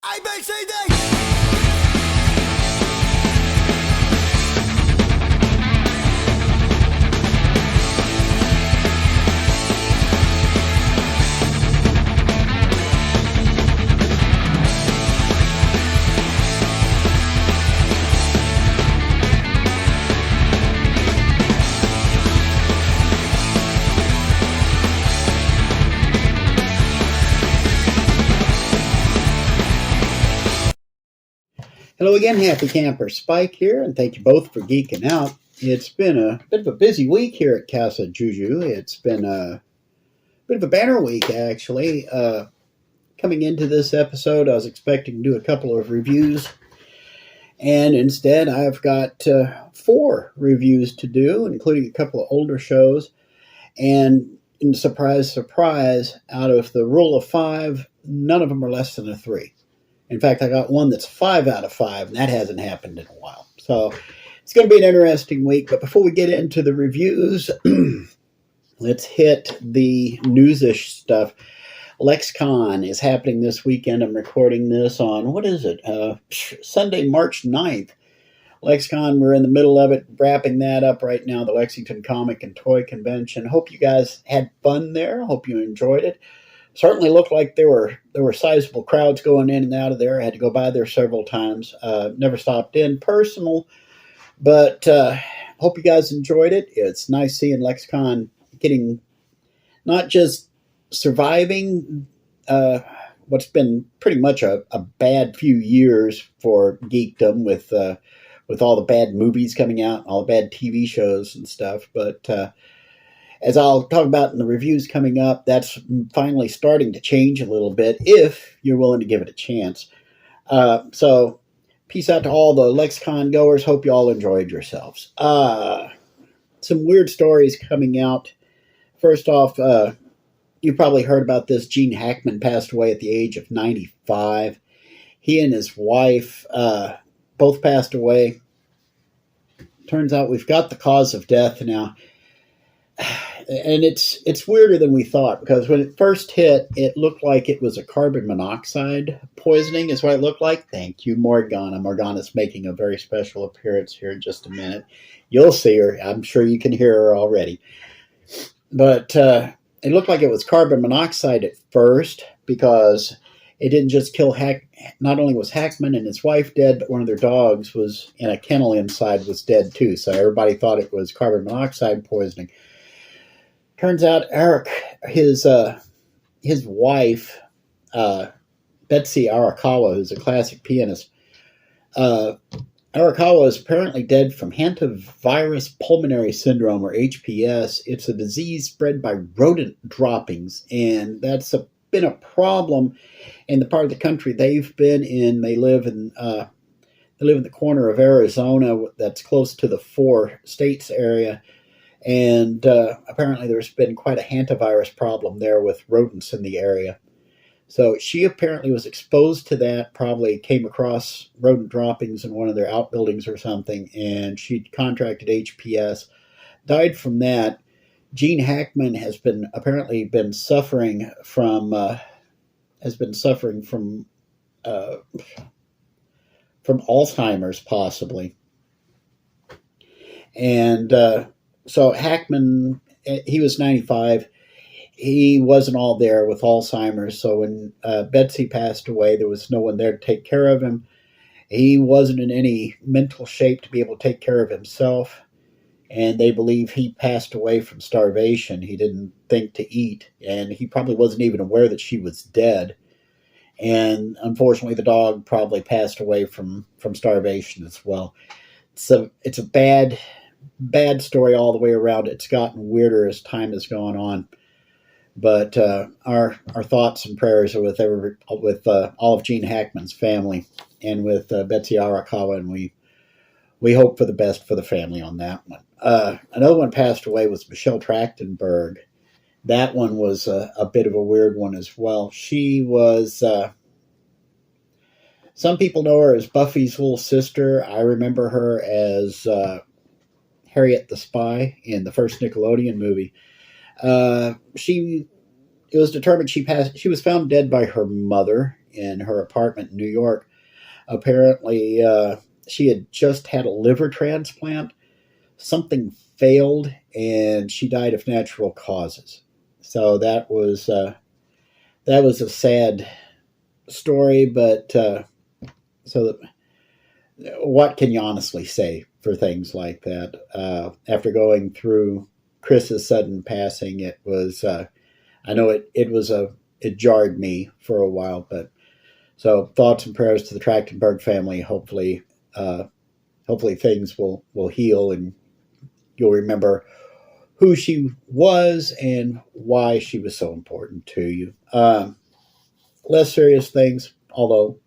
ABCD! Hello again, Happy Camper. Spike here, and thank you both for geeking out. It's been a bit of a busy week here at Casa Juju. It's been a bit of a banner week, actually. Coming into this episode, I was expecting to do a couple of reviews, and instead I've got 4 reviews to do, including a couple of older shows. And surprise, surprise, out of the rule of 5, none of them are less than a 3. In fact, I got one that's 5 out of 5, and that hasn't happened in a while. So it's going to be an interesting week. But before we get into the reviews, let's hit the newsish stuff. LexCon is happening this weekend. I'm recording this on, Sunday, March 9th. LexCon, we're in the middle of it, wrapping that up right now, the Lexington Comic and Toy Convention. Hope you guys had fun there. Hope you enjoyed it. Certainly looked like there were sizable crowds going in and out of there. I had to go by there several times. Never stopped in personal, but hope you guys enjoyed it. It's nice seeing LexCon getting, not just surviving what's been pretty much a bad few years for geekdom with all the bad movies coming out, all the bad TV shows and stuff, but as I'll talk about in the reviews coming up, that's finally starting to change a little bit if you're willing to give it a chance. So peace out to all the LexCon goers. Hope you all enjoyed yourselves. Some weird stories coming out. First off, you probably heard about this. Gene Hackman passed away at the age of 95. He and his wife both passed away. Turns out we've got the cause of death now. And it's weirder than we thought, because when it first hit, it looked like it was a carbon monoxide poisoning is what it looked like. Thank you, Morgana. Morgana's making a very special appearance here in just a minute. You'll see her. I'm sure you can hear her already. But it looked like it was carbon monoxide at first, because it didn't just kill not only was Hackman and his wife dead, but one of their dogs was in a kennel inside was dead too. So everybody thought it was carbon monoxide poisoning. Turns out Eric, his wife, Betsy Arakawa, who's a classic pianist, Arakawa is apparently dead from hantavirus pulmonary syndrome, or HPS. It's a disease spread by rodent droppings, and that's been a problem in the part of the country they've been in. They live in the corner of Arizona that's close to the 4 states area. And apparently there's been quite a hantavirus problem there with rodents in the area. So she apparently was exposed to that, probably came across rodent droppings in one of their outbuildings or something, and she contracted HPS, died from that. Gene Hackman has apparently been suffering from Alzheimer's, possibly. And so Hackman, he was 95. He wasn't all there with Alzheimer's. So when Betsy passed away, there was no one there to take care of him. He wasn't in any mental shape to be able to take care of himself. And they believe he passed away from starvation. He didn't think to eat. And he probably wasn't even aware that she was dead. And unfortunately, the dog probably passed away from starvation as well. So it's a bad story all the way around. It's gotten weirder as time has gone on. But our thoughts and prayers are with all of Gene Hackman's family and with Betsy Arakawa, and we hope for the best for the family on that one. Another one passed away was Michelle Trachtenberg. That one was a bit of a weird one as well. She was, some people know her as Buffy's little sister. I remember her as Harriet the Spy in the first Nickelodeon movie. It was determined she was found dead by her mother in her apartment in New York. Apparently, she had just had a liver transplant. Something failed, and she died of natural causes. So that was a sad story. But so that, what can you honestly say for things like that? After going through Chris's sudden passing, it was I know it jarred me for a while, but so thoughts and prayers to the Trachtenberg family. Hopefully things will heal and you'll remember who she was and why she was so important to you. Less serious things, although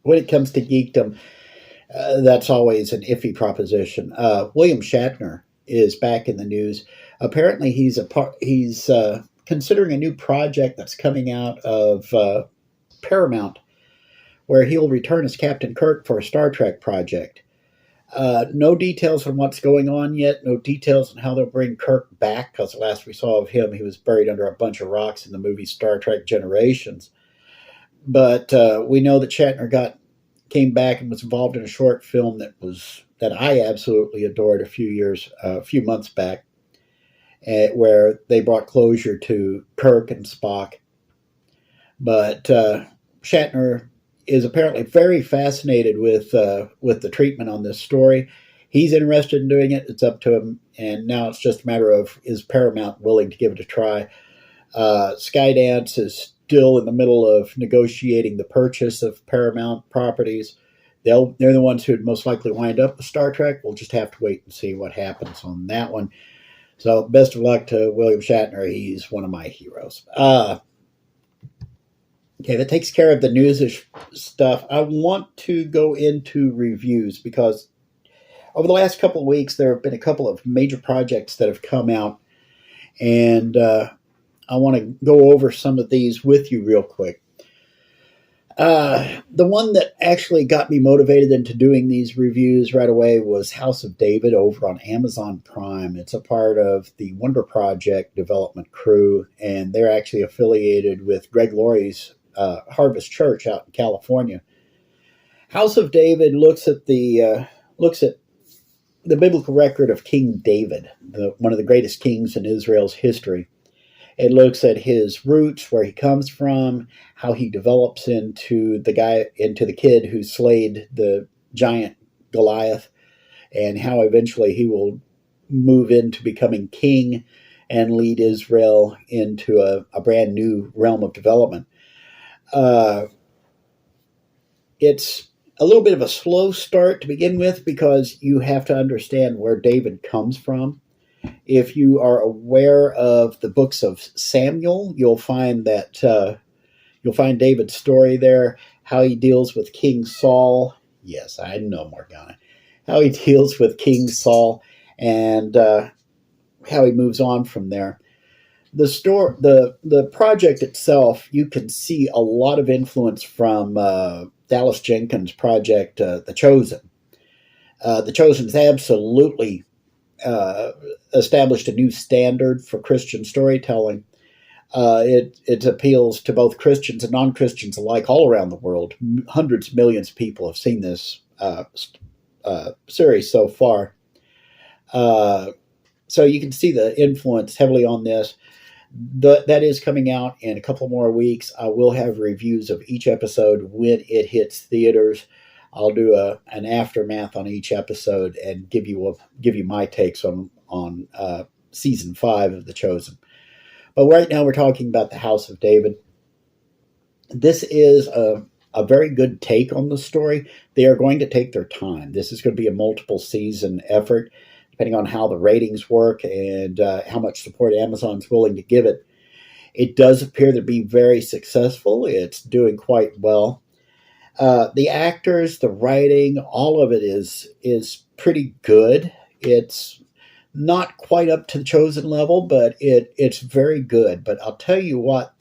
when it comes to geekdom, that's always an iffy proposition. William Shatner is back in the news. Apparently, he's considering a new project that's coming out of Paramount, where he'll return as Captain Kirk for a Star Trek project. No details on what's going on yet. No details on how they'll bring Kirk back, because the last we saw of him, he was buried under a bunch of rocks in the movie Star Trek Generations. But we know that Shatner came back and was involved in a short film that I absolutely adored a few months back, where they brought closure to Kirk and Spock. But Shatner is apparently very fascinated with the treatment on this story. He's interested in doing it. It's up to him, and now it's just a matter of, is Paramount willing to give it a try? Skydance is still in the middle of negotiating the purchase of Paramount properties. They're the ones who would most likely wind up with Star Trek. We'll just have to wait and see what happens on that one. So best of luck to William Shatner. He's one of my heroes. Okay, that takes care of the newsish stuff. I want to go into reviews because over the last couple of weeks, there have been a couple of major projects that have come out, and I want to go over some of these with you real quick. The one that actually got me motivated into doing these reviews right away was House of David over on Amazon Prime. It's a part of the Wonder Project development crew, and they're actually affiliated with Greg Laurie's Harvest Church out in California. House of David looks at the biblical record of King David, one of the greatest kings in Israel's history. It looks at his roots, where he comes from, how he develops into the kid who slayed the giant Goliath, and how eventually he will move into becoming king and lead Israel into a brand new realm of development. It's a little bit of a slow start to begin with because you have to understand where David comes from. If you are aware of the books of Samuel, you'll find David's story there, how he deals with King Saul. Yes, I know, Morgana. How he deals with King Saul and how he moves on from there. The project itself, you can see a lot of influence from Dallas Jenkins' project, The Chosen. The Chosen's absolutely established a new standard for Christian storytelling. It appeals to both Christians and non-Christians alike all around the world. Hundreds of millions of people have seen this series so far. So you can see the influence heavily on this. That is coming out in a couple more weeks. I will have reviews of each episode when it hits theaters. I'll do an aftermath on each episode and give you my takes on season 5 of The Chosen. But right now we're talking about the House of David. This is a very good take on the story. They are going to take their time. This is going to be a multiple season effort, depending on how the ratings work and how much support Amazon's willing to give it. It does appear to be very successful. It's doing quite well. The actors, the writing, all of it is pretty good. It's not quite up to the Chosen level, but it's very good. But I'll tell you what,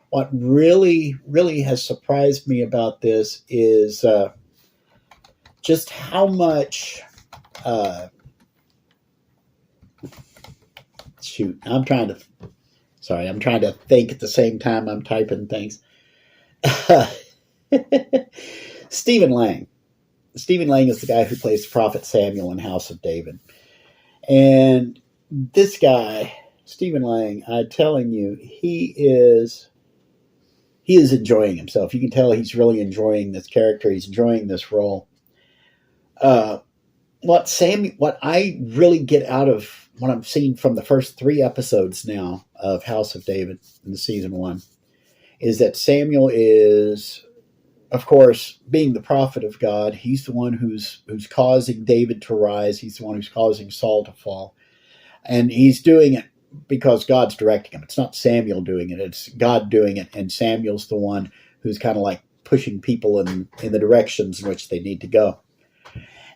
what really, really has surprised me about this is just how much... I'm trying to think at the same time I'm typing things. Stephen Lang. Stephen Lang is the guy who plays the prophet Samuel in House of David. And this guy, Stephen Lang, I'm telling you, he is enjoying himself. You can tell he's really enjoying this character. He's enjoying this role. Uh, what I really get out of what I'm seeing from the first 3 episodes now of House of David in the season 1 is that Samuel is, of course, being the prophet of God. He's the one who's causing David to rise. He's the one who's causing Saul to fall, and he's doing it because God's directing him. It's not Samuel doing it; it's God doing it, and Samuel's the one who's kind of like pushing people in the directions in which they need to go.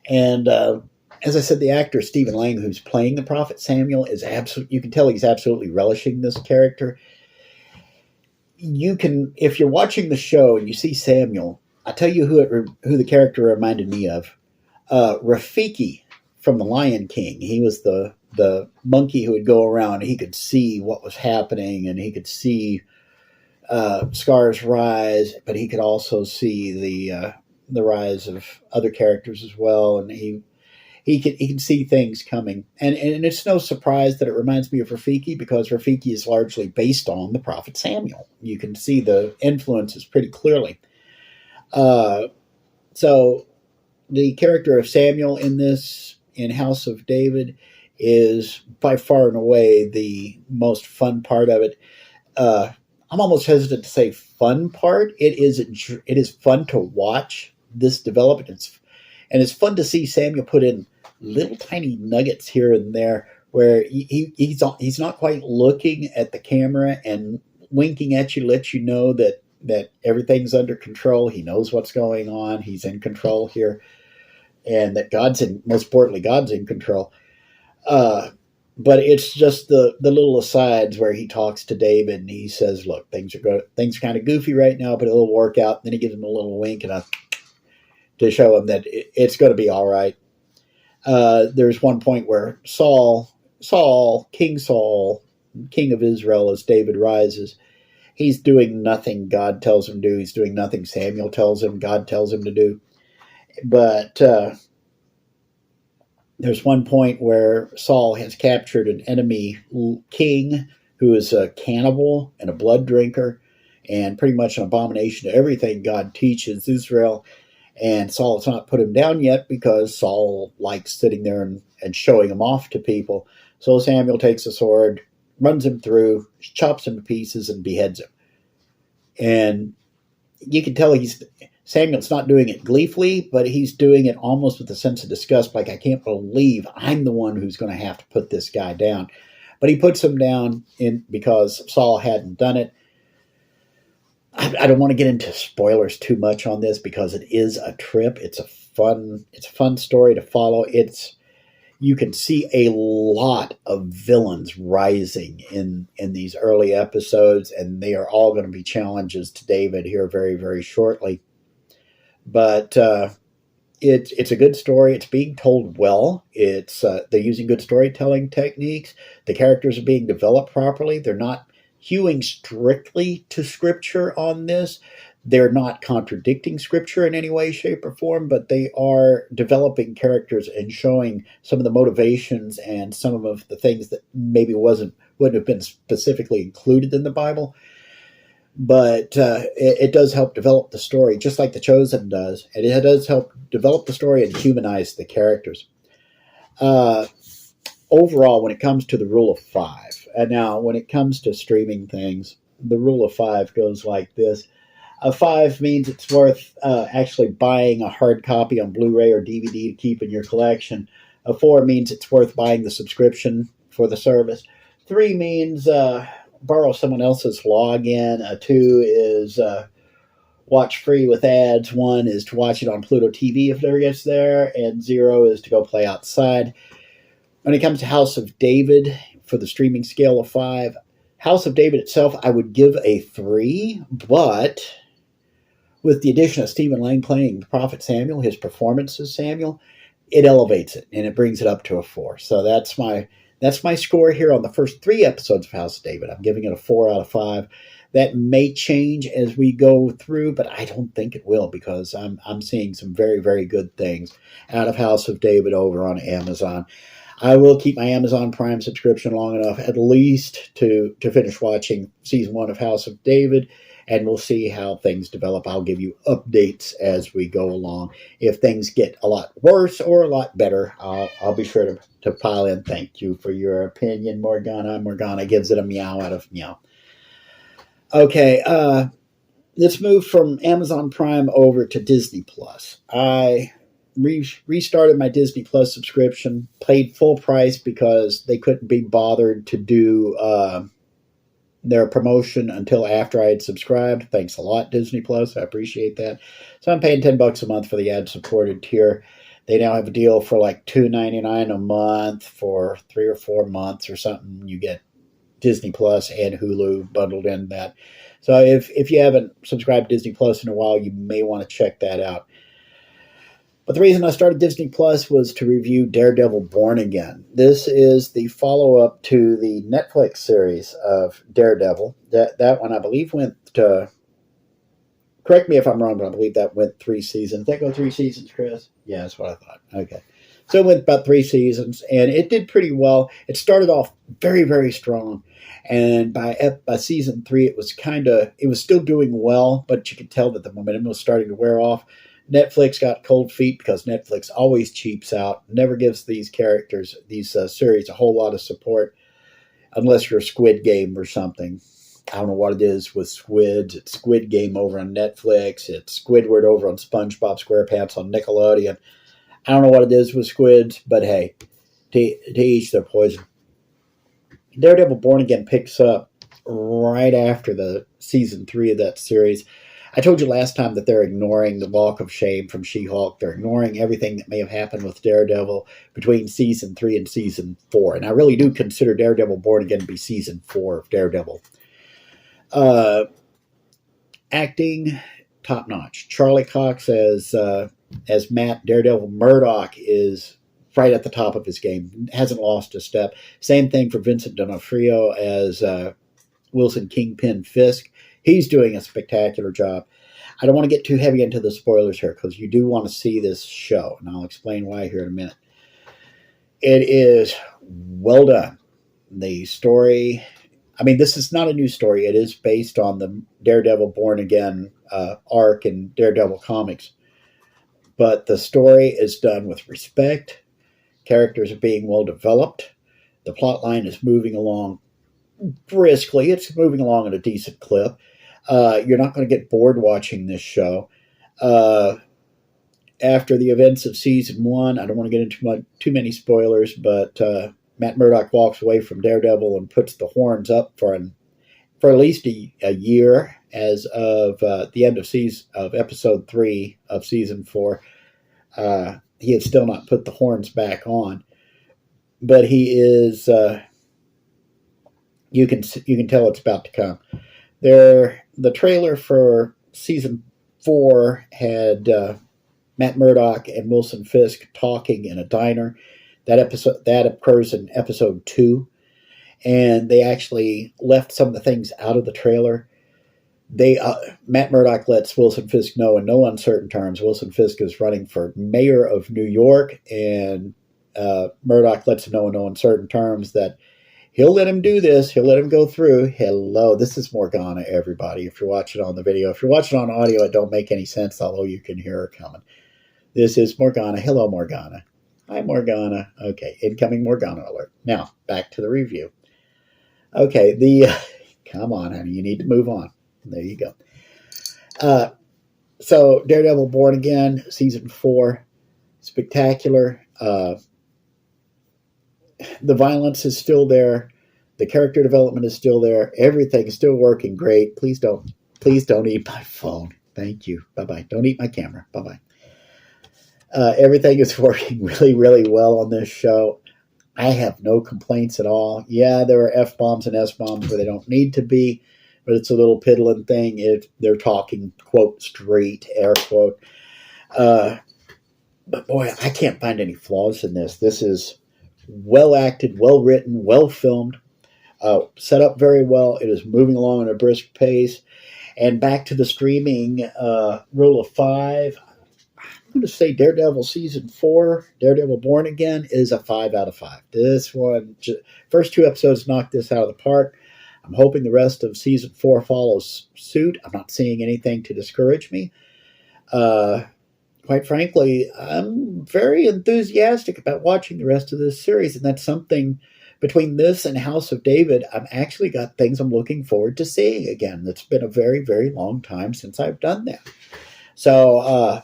And as I said, the actor Stephen Lang, who's playing the prophet Samuel, is absolutely. You can tell he's absolutely relishing this character. You can, if you're watching the show and you see Samuel, I'll tell you who the character reminded me of. Rafiki from The Lion King. He was the monkey who would go around. He could see what was happening, and he could see Scar's rise, but he could also see the rise of other characters as well, and he can see things coming. And it's no surprise that it reminds me of Rafiki, because Rafiki is largely based on the prophet Samuel. You can see the influences pretty clearly. So the character of Samuel in House of David is by far and away the most fun part of it. I'm almost hesitant to say fun part. It is fun to watch this development. It's fun to see Samuel put in little tiny nuggets here and there where he's not quite looking at the camera and winking at you, let you know that everything's under control. He knows what's going on. He's in control here, and that most importantly, God's in control. But it's just the little asides where he talks to David and he says, "Look, things are kind of goofy right now, but it'll work out." And then he gives him a little wink to show him that it's going to be all right. There's one point where King Saul, king of Israel, as David rises, he's doing nothing God tells him to do. He's doing nothing Samuel tells him, God tells him to do. But there's one point where Saul has captured an enemy king who is a cannibal and a blood drinker and pretty much an abomination to everything God teaches Israel. And Saul has not put him down yet because Saul likes sitting there and showing him off to people. So Samuel takes a sword, runs him through, chops him to pieces, and beheads him. And you can tell Samuel's not doing it gleefully, but he's doing it almost with a sense of disgust, like, I can't believe I'm the one who's going to have to put this guy down. But he puts him down because Saul hadn't done it. I don't want to get into spoilers too much on this because it is a trip. It's a fun story to follow. You can see a lot of villains rising in these early episodes, and they are all going to be challenges to David here very, very shortly. But it's a good story. It's being told well. They're using good storytelling techniques. The characters are being developed properly. They're not hewing strictly to Scripture on this. They're not contradicting Scripture in any way, shape, or form, but they are developing characters and showing some of the motivations and some of the things that maybe wouldn't have been specifically included in the Bible. But it does help develop the story, just like The Chosen does. And it does help develop the story and humanize the characters. Overall, when it comes to the rule of 5, and now when it comes to streaming things, the rule of 5 goes like this. A 5 means it's worth actually buying a hard copy on Blu-ray or DVD to keep in your collection. A 4 means it's worth buying the subscription for the service. 3 means borrow someone else's login. A 2 is watch free with ads. 1 is to watch it on Pluto TV if it ever gets there. And 0 is to go play outside. When it comes to House of David, for the streaming scale of 5, House of David itself, I would give a 3, but with the addition of Stephen Lang playing the prophet Samuel, his performance as Samuel, it elevates it and it brings it up to a 4. So that's my score here on the first 3 episodes of House of David. I'm giving it a 4 out of 5. That may change as we go through, but I don't think it will because I'm seeing some very, very good things out of House of David over on Amazon. I will keep my Amazon Prime subscription long enough at least to finish watching season 1 of House of David, and we'll see how things develop. I'll give you updates as we go along. If things get a lot worse or a lot better, I'll be sure to pile in. Thank you for your opinion, Morgana. Morgana gives it a meow out of meow. Okay, let's move from Amazon Prime over to Disney Plus. I restarted my Disney Plus subscription, paid full price because they couldn't be bothered to do their promotion until after I had subscribed. Thanks a lot, Disney Plus. I appreciate that. So I'm paying $10 a month for the ad-supported tier. They now have a deal for like $2.99 a month for 3 or 4 months or something. You get Disney Plus and Hulu bundled in that. So if you haven't subscribed to Disney Plus in a while, you may want to check that out. But the reason I started Disney Plus was to review Daredevil Born Again. This is the follow-up to the Netflix series of Daredevil. That one, I believe, went to... Correct me if I'm wrong, but I believe that went 3 seasons. Did that go 3 seasons, Chris? Yeah, that's what I thought. Okay. So it went about 3 seasons, and it did pretty well. It started off very, very strong. And by season 3, it was still doing well, but you could tell that the momentum was starting to wear off. Netflix got cold feet because Netflix always cheaps out, never gives these characters, these series, a whole lot of support, unless you're Squid Game or something. I don't know what it is with squids. It's Squid Game over on Netflix. It's Squidward over on SpongeBob SquarePants on Nickelodeon. I don't know what it is with squids, but hey, to each their poison. Daredevil Born Again picks up right after the season 3 of that series. I told you last time that they're ignoring the walk of shame from She-Hulk. They're ignoring everything that may have happened with Daredevil between season 3 and season 4. And I really do consider Daredevil Born Again to be season 4 of Daredevil. Acting, top-notch. Charlie Cox as Matt Daredevil Murdoch is right at the top of his game. Hasn't lost a step. Same thing for Vincent D'Onofrio as Wilson Kingpin Fisk. He's doing a spectacular job. I don't want to get too heavy into the spoilers here because you do want to see this show, and I'll explain why here in a minute. It is well done. The story, I mean, this is not a new story. It is based on the Daredevil Born Again arc in Daredevil comics. But the story is done with respect. Characters are being well developed. The plot line is moving along briskly. It's moving along at a decent clip. You're not going to get bored watching this show. After the events of season 1, I don't want to get into too many spoilers, but Matt Murdock walks away from Daredevil and puts the horns up for at least a year as of the end of episode 3 of season 4. He has still not put the horns back on, but he is. You can tell it's about to come. The trailer for season 4 had Matt Murdock and Wilson Fisk talking in a diner. That occurs in episode 2, and they actually left some of the things out of the trailer. Matt Murdock lets Wilson Fisk know in no uncertain terms Wilson Fisk is running for mayor of New York, and Murdock lets him know in no uncertain terms that he'll let him do this. He'll let him go through. Hello, this is Morgana, everybody. If you're watching on the video, if you're watching on audio, it don't make any sense, although you can hear her coming. This is Morgana. Hello, Morgana. Hi, Morgana. Okay, incoming Morgana alert. Now, back to the review. Okay, come on, honey. You need to move on. There you go. So, Daredevil Born Again, season 4, spectacular. The violence is still there. The character development is still there. Everything is still working great. Please don't eat my phone. Thank you. Bye-bye. Don't eat my camera. Bye-bye. Everything is working really, really well on this show. I have no complaints at all. Yeah, there are F-bombs and S-bombs where they don't need to be, but it's a little piddling thing if they're talking, quote, straight, air quote. But boy, I can't find any flaws in this. This is well acted, well written, well filmed. Set up very well. It is moving along at a brisk pace. And back to the streaming rule of five. I'm going to say Daredevil season 4, Daredevil Born Again, is a 5 out of 5. This one, first 2 episodes knocked this out of the park. I'm hoping the rest of season 4 follows suit. I'm not seeing anything to discourage me. Quite frankly, I'm very enthusiastic about watching the rest of this series, and that's something between this and House of David. I've actually got things I'm looking forward to seeing again. It's been a very, very long time since I've done that. So,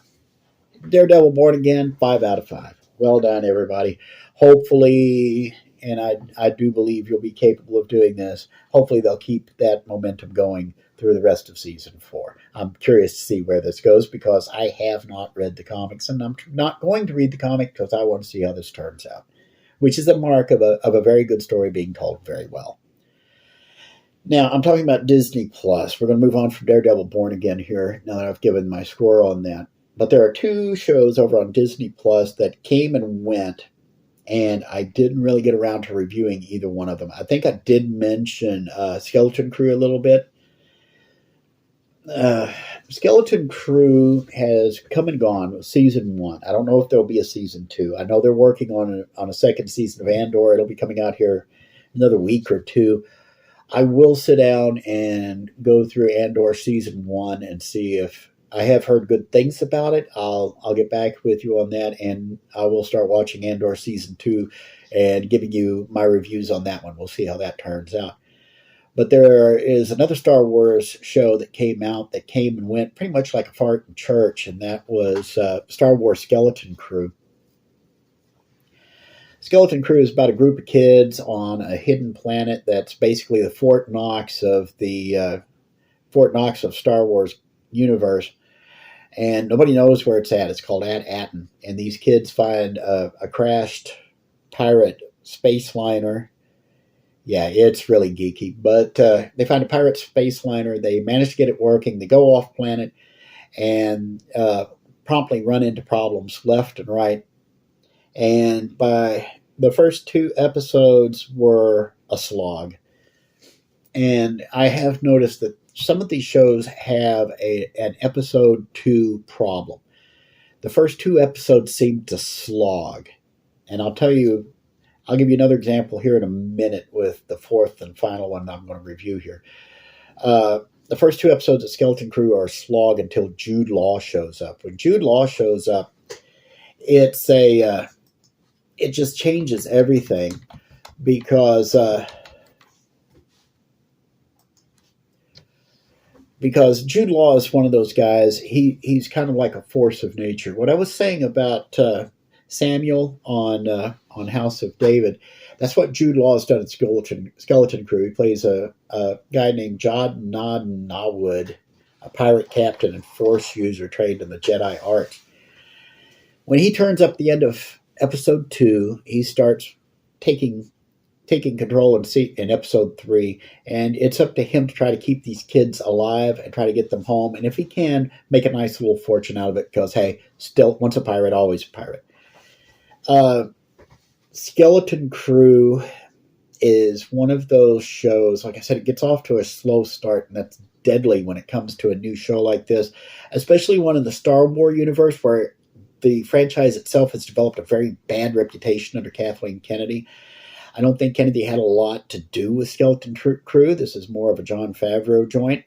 Daredevil Born Again, 5 out of 5. Well done, everybody. Hopefully, and I do believe you'll be capable of doing this, hopefully they'll keep that momentum going through the rest of season 4. I'm curious to see where this goes because I have not read the comics, and I'm not going to read the comic because I want to see how this turns out, which is a mark of a very good story being told very well. Now, I'm talking about Disney Plus. We're going to move on from Daredevil Born Again here now that I've given my score on that. But there are 2 shows over on Disney Plus that came and went, and I didn't really get around to reviewing either one of them. I think I did mention Skeleton Crew a little bit. Skeleton Crew has come and gone with season 1. I don't know if there'll be a season 2. I know they're working on a second season of Andor. It'll be coming out here another week or 2. I will sit down and go through Andor season 1 and see if I have heard good things about it. I'll get back with you on that, and I will start watching Andor season 2 and giving you my reviews on that one. We'll see how that turns out. But there is another Star Wars show that came out that came and went pretty much like a fart in church, and that was Star Wars Skeleton Crew. Skeleton Crew is about a group of kids on a hidden planet that's basically the Fort Knox of the Star Wars universe, and nobody knows where it's at. It's called Atten, and these kids find a crashed pirate space liner. Yeah, it's really geeky, but they find a pirate space liner. They manage to get it working. They go off planet and promptly run into problems left and right. And by the first 2 episodes were a slog. And I have noticed that some of these shows have an episode 2 problem. The first 2 episodes seem to slog. And I'll give you another example here in a minute with the 4th and final one I'm going to review here. The first 2 episodes of Skeleton Crew are a slog until Jude Law shows up. When Jude Law shows up, it just changes everything because Jude Law is one of those guys. He's kind of like a force of nature. What I was saying about Samuel on House of David, that's what Jude Law has done at Skeleton Crew. He plays a guy named Jod Nawwood, a pirate captain and force user trained in the Jedi art. When he turns up the end of episode 2, he starts taking control in episode 3, and it's up to him to try to keep these kids alive and try to get them home, and if he can, make a nice little fortune out of it, because hey, still, once a pirate, always a pirate. Skeleton Crew is one of those shows, like I said, it gets off to a slow start, and that's deadly when it comes to a new show like this, especially one in the Star Wars universe where the franchise itself has developed a very bad reputation under Kathleen Kennedy. I don't think Kennedy had a lot to do with Skeleton Crew. This is more of a Jon Favreau joint.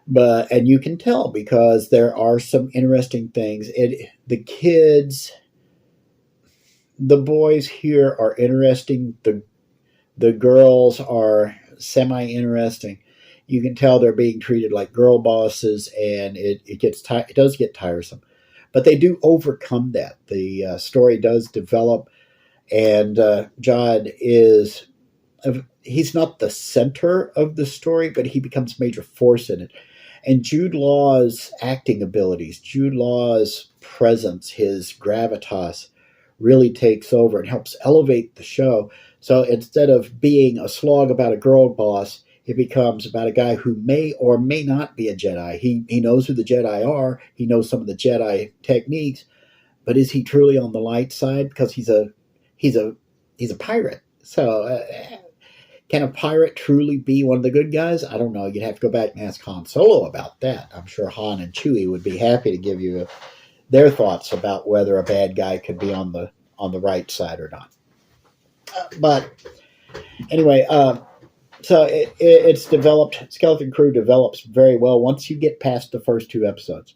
And you can tell because there are some interesting things. The kids, the boys here are interesting. The girls are semi-interesting. You can tell they're being treated like girl bosses, and it does get tiresome. But they do overcome that. The story does develop, and Jod he's not the center of the story, but he becomes a major force in it. And Jude Law's acting abilities, Jude Law's presence, his gravitas really takes over and helps elevate the show. So instead of being a slog about a girl boss, it becomes about a guy who may or may not be a Jedi. He knows who the Jedi are. He knows some of the Jedi techniques, but is he truly on the light side? Because he's a pirate. So Can a pirate truly be one of the good guys? I don't know. You'd have to go back and ask Han Solo about that. I'm sure Han and Chewie would be happy to give you their thoughts about whether a bad guy could be on the right side or not. But anyway, so it's developed. Skeleton Crew develops very well once you get past the first 2 episodes.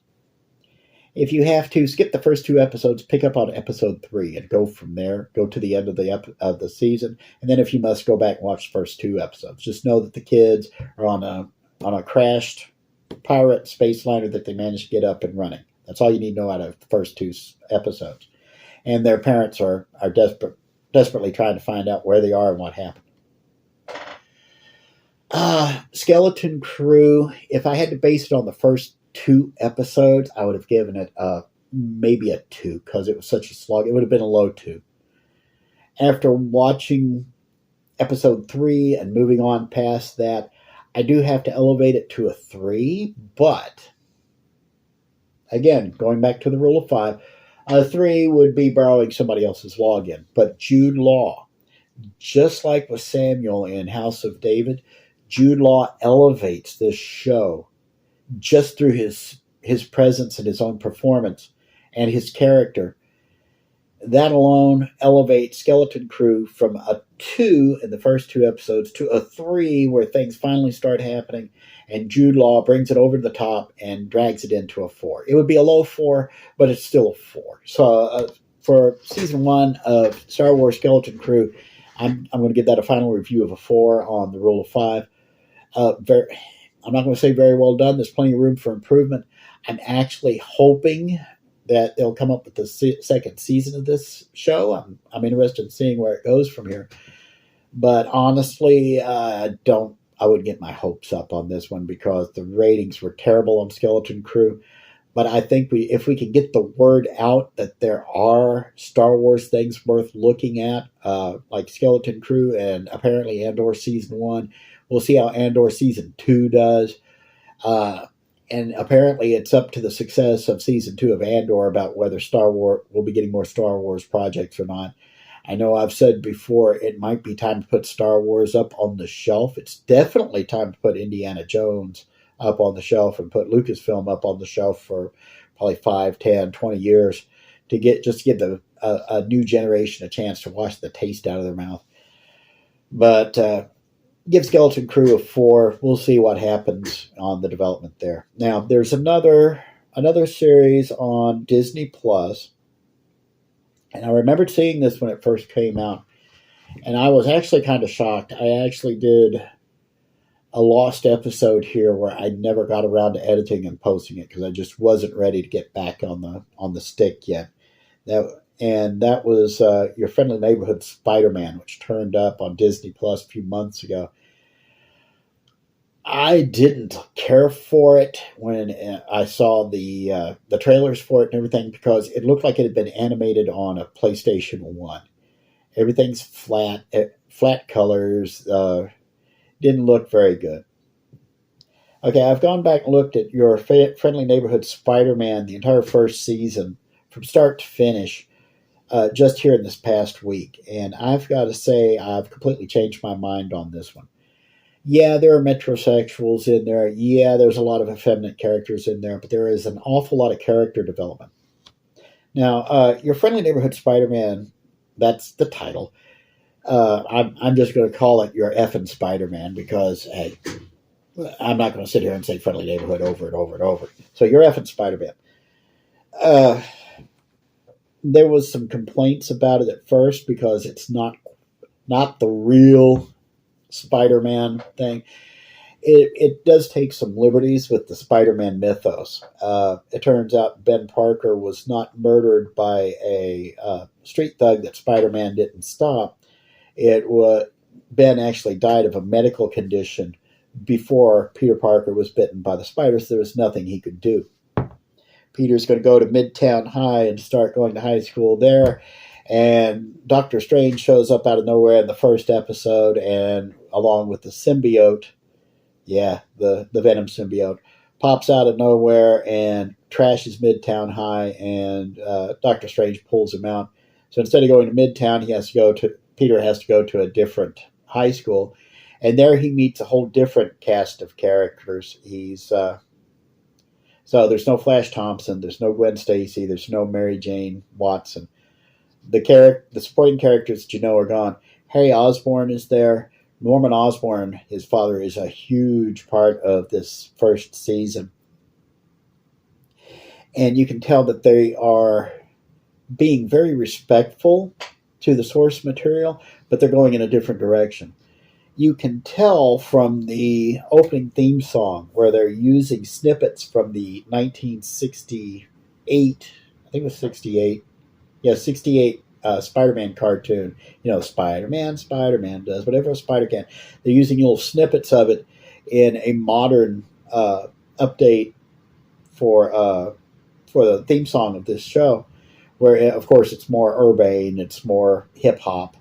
If you have to skip the first 2 episodes, pick up on episode 3 and go from there. Go to the end of the season, and then if you must, go back and watch the first 2 episodes. Just know that the kids are on a crashed pirate space liner that they managed to get up and running. That's all you need to know out of the first 2 episodes. And their parents are desperately trying to find out where they are and what happened. Skeleton Crew, if I had to base it on the first 2 episodes, I would have given it maybe a 2 because it was such a slog. It would have been a low 2. After watching episode 3 and moving on past that, I do have to elevate it to a 3, but again, going back to the rule of 5, a 3 would be borrowing somebody else's login. But Jude Law, just like with Samuel in House of David, Jude Law elevates this show just through his presence and his own performance and his character. That alone elevates Skeleton Crew from a 2 in the first 2 episodes to a 3 where things finally start happening, and Jude Law brings it over the top and drags it into a 4. It would be a low 4, but it's still a 4. So for season 1 of Star Wars Skeleton Crew, I'm going to give that a final review of a 4 on the rule of 5. I'm not going to say very well done. There's plenty of room for improvement. I'm actually hoping that they'll come up with the second season of this show. I'm interested in seeing where it goes from here. But honestly, I wouldn't get my hopes up on this one because the ratings were terrible on Skeleton Crew. But I think if we can get the word out that there are Star Wars things worth looking at, like Skeleton Crew and apparently Andor Season 1, we'll see how Andor Season 2 does. And apparently it's up to the success of Season 2 of Andor about whether Star Wars will be getting more Star Wars projects or not. I know I've said before it might be time to put Star Wars up on the shelf. It's definitely time to put Indiana Jones up on the shelf and put Lucasfilm up on the shelf for probably 5, 10, 20 years to give a new generation a chance to wash the taste out of their mouth. But give Skeleton Crew a 4. We'll see what happens on the development there. Now, there's another series on Disney Plus, and I remembered seeing this when it first came out, and I was actually kind of shocked. I actually did a lost episode here where I never got around to editing and posting it because I just wasn't ready to get back on the stick yet. That was Your Friendly Neighborhood Spider-Man, which turned up on Disney Plus a few months ago. I didn't care for it when I saw the trailers for it and everything because it looked like it had been animated on a PlayStation 1. Everything's flat colors, didn't look very good. Okay, I've gone back and looked at Your Friendly Neighborhood Spider-Man, the entire first season, from start to finish, just here in this past week. And I've got to say, I've completely changed my mind on this one. Yeah, there are metrosexuals in there. Yeah, there's a lot of effeminate characters in there, but there is an awful lot of character development. Now, Your Friendly Neighborhood Spider-Man, that's the title. I'm just going to call it Your Effing Spider-Man because, hey, I'm not going to sit here and say Friendly Neighborhood over and over and over. So Your Effing Spider-Man. There was some complaints about it at first because it's not the real Spider-Man thing. It does take some liberties with the Spider-Man mythos. It turns out Ben Parker was not murdered by a street thug that Spider-Man didn't stop. Ben actually died of a medical condition before Peter Parker was bitten by the spider, so there was nothing he could do. Peter's going to go to Midtown High and start going to high school there, and Doctor Strange shows up out of nowhere in the first episode, and along with the symbiote, the Venom symbiote, pops out of nowhere and trashes Midtown High, and Doctor Strange pulls him out. So instead of going to Midtown, Peter has to go to a different high school. And there he meets a whole different cast of characters. So there's no Flash Thompson, there's no Gwen Stacy, there's no Mary Jane Watson. The supporting characters that are gone. Harry Osborn is there. Norman Osborn, his father, is a huge part of this first season. And you can tell that they are being very respectful to the source material, but they're going in a different direction. You can tell from the opening theme song where they're using snippets from the 1968, I think it was 68, 68 Spider-Man cartoon. Spider-Man does whatever a spider can. They're using little snippets of it in a modern update for the theme song of this show, where, of course, it's more urbane, it's more hip-hop,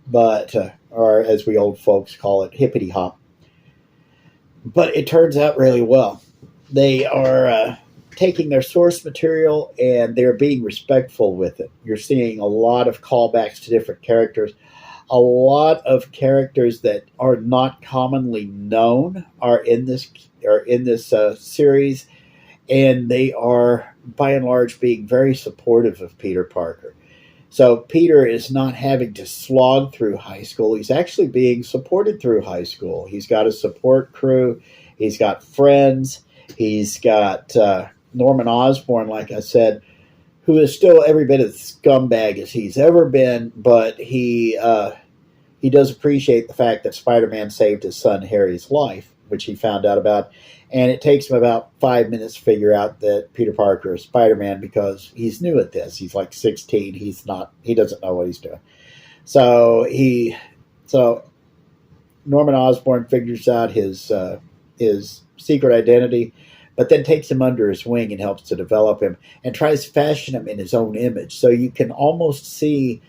but or as we old folks call it, hippity-hop. But it turns out really well. They are taking their source material and they're being respectful with it. You're seeing a lot of callbacks to different characters. A lot of characters that are not commonly known are in this series, and they are, by and large, being very supportive of Peter Parker. So Peter is not having to slog through high school. He's actually being supported through high school. He's got a support crew. He's got friends. He's got Norman Osborn, like I said, who is still every bit as scumbag as he's ever been, but he does appreciate the fact that Spider-Man saved his son Harry's life, which he found out about. And it takes him about 5 minutes to figure out that Peter Parker is Spider-Man because he's new at this. He's like 16. He doesn't know what he's doing. So Norman Osborn figures out his secret identity, but then takes him under his wing and helps to develop him and tries to fashion him in his own image. So you can almost see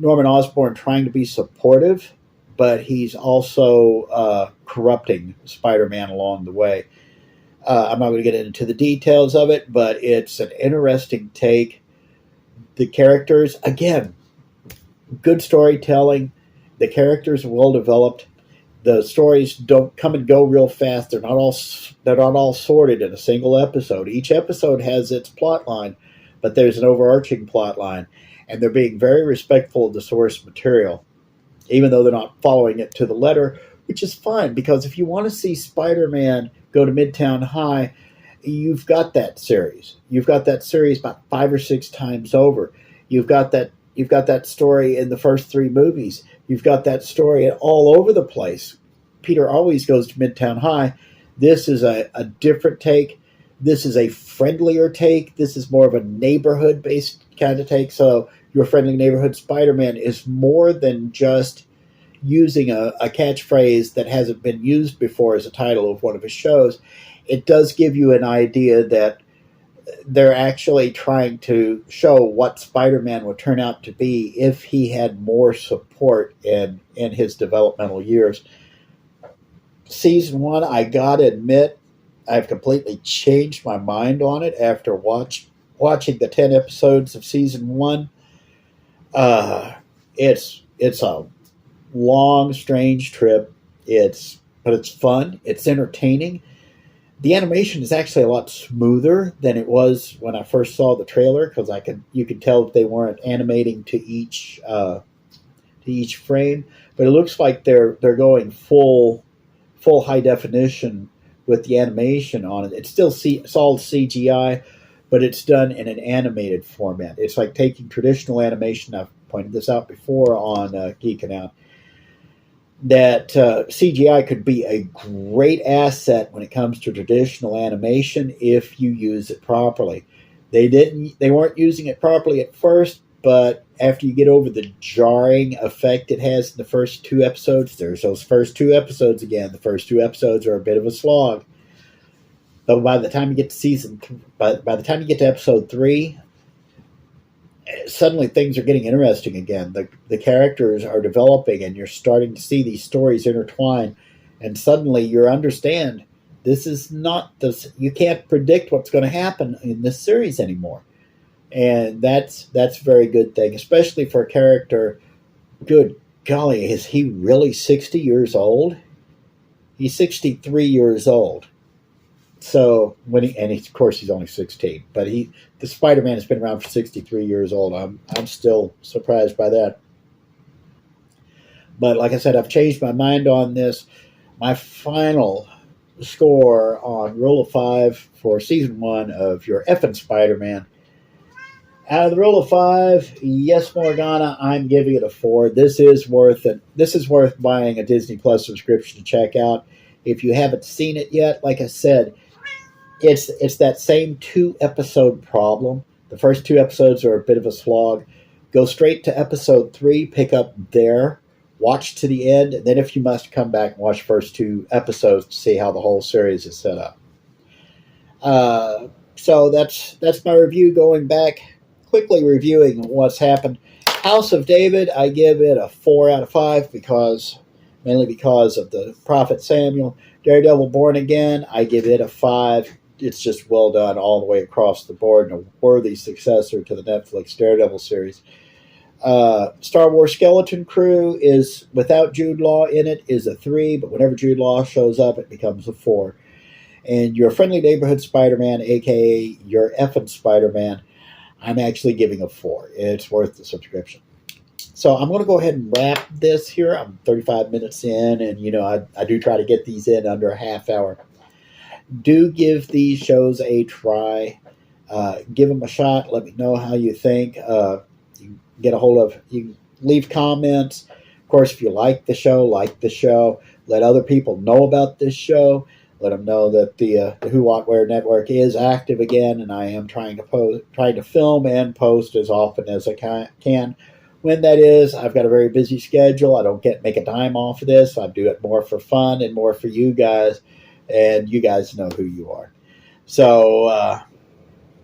Norman Osborn trying to be supportive, but he's also corrupting Spider-Man along the way. I'm not going to get into the details of it, but it's an interesting take. The characters, again, good storytelling. The characters are well developed. The stories don't come and go real fast. They're not all sorted in a single episode. Each episode has its plot line, but there's an overarching plot line, and they're being very respectful of the source material, even though they're not following it to the letter, which is fine, because if you want to see Spider-Man go to Midtown High, you've got that series. You've got that series about 5 or 6 times over. You've got that story in the first 3 movies. You've got that story all over the place. Peter always goes to Midtown High. This is a different take. This is a friendlier take. This is more of a neighborhood-based kind of take. So your friendly neighborhood Spider-Man is more than just using a catchphrase that hasn't been used before as a title of one of his shows. It does give you an idea that they're actually trying to show what Spider-Man would turn out to be if he had more support in his developmental years. Season 1, I gotta admit, I've completely changed my mind on it after watching the 10 episodes of Season 1. It's a long, strange trip. But it's fun. It's entertaining. The animation is actually a lot smoother than it was when I first saw the trailer, because you could tell that they weren't animating to each frame. But it looks like they're going full high definition with the animation on it. It's all CGI, but it's done in an animated format. It's like taking traditional animation. I've pointed this out before on GEEKIN OUT, that CGI could be a great asset when it comes to traditional animation if you use it properly. They weren't using it properly at first, but after you get over the jarring effect it has in the first 2 episodes, there's those first 2 episodes again. The first 2 episodes are a bit of a slog. But by the time you get to by the time you get to episode 3, suddenly things are getting interesting again. The characters are developing, and you're starting to see these stories intertwine. And suddenly you understand this is not this. You can't predict what's going to happen in this series anymore, and that's a very good thing, especially for a character. Good golly, is he really 60 years old? He's 63 years old. So of course he's only 16, but the Spider-Man has been around for 63 years old. I'm still surprised by that. But like I said, I've changed my mind on this. My final score on Rule of 5 for Season 1 of Your Effing Spider-Man. Out of the Rule of 5, yes, Morgana, I'm giving it a 4. This is worth it. This is worth buying a Disney Plus subscription to check out. If you haven't seen it yet, like I said, it's that same 2-episode problem. The first 2 episodes are a bit of a slog. Go straight to episode 3, pick up there, watch to the end, and then if you must, come back and watch the first 2 episodes to see how the whole series is set up. So that's my review, going back, quickly reviewing what's happened. House of David, I give it a 4 out of 5 mainly because of the Prophet Samuel. Daredevil Born Again, I give it a 5. It's just well done all the way across the board and a worthy successor to the Netflix Daredevil series. Star Wars Skeleton Crew is, without Jude Law in it, is a 3, but whenever Jude Law shows up, it becomes a 4. And Your Friendly Neighborhood Spider-Man, a.k.a. Your Effing Spider-Man, I'm actually giving a 4. It's worth the subscription. So I'm going to go ahead and wrap this here. I'm 35 minutes in, and, I do try to get these in under a half hour. Do give these shows a try. Give them a shot. Let me know how you think. You can get a hold of, you can leave comments. Of course, if you like the show. Let other people know about this show. Let them know that the Who What Where Network is active again, and I am trying to film and post as often as I can. When that is, I've got a very busy schedule. I don't make a dime off of this. I do it more for fun and more for you guys, and you guys know who you are. So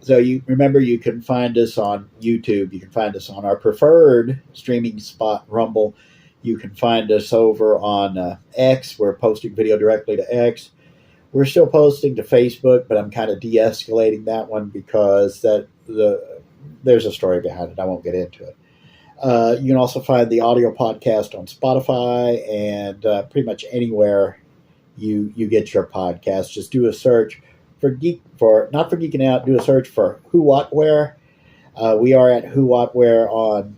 you remember, you can find us on YouTube. You can find us on our preferred streaming spot, Rumble. You can find us over on X. We're posting video directly to X. We're still posting to Facebook, but I'm kind of de-escalating that one because there's a story behind it. I won't get into it. You can also find the audio podcast on Spotify and pretty much anywhere you get your podcast. Just do a search not for Geeking Out. Do a search for Who What Where. We are at Who What Where on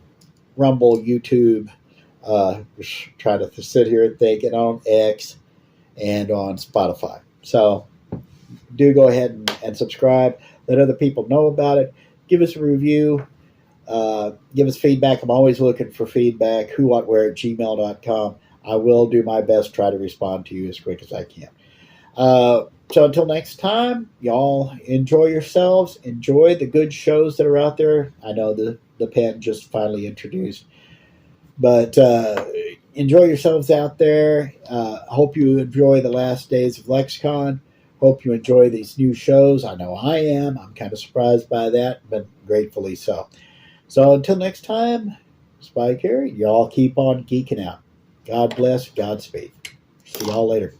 Rumble, YouTube. Try to sit here and think, and on X and on Spotify. So do go ahead and subscribe. Let other people know about it. Give us a review. Give us feedback. I'm always looking for feedback. whowhatwhere@gmail.com. I will do my best to try to respond to you as quick as I can. So until next time, y'all enjoy yourselves. Enjoy the good shows that are out there. I know the pen just finally introduced. But enjoy yourselves out there. Hope you enjoy the last days of Lexicon. Hope you enjoy these new shows. I know I am. I'm kind of surprised by that, but gratefully so. So until next time, Spike here. Y'all keep on geeking out. God bless. Godspeed. See y'all later.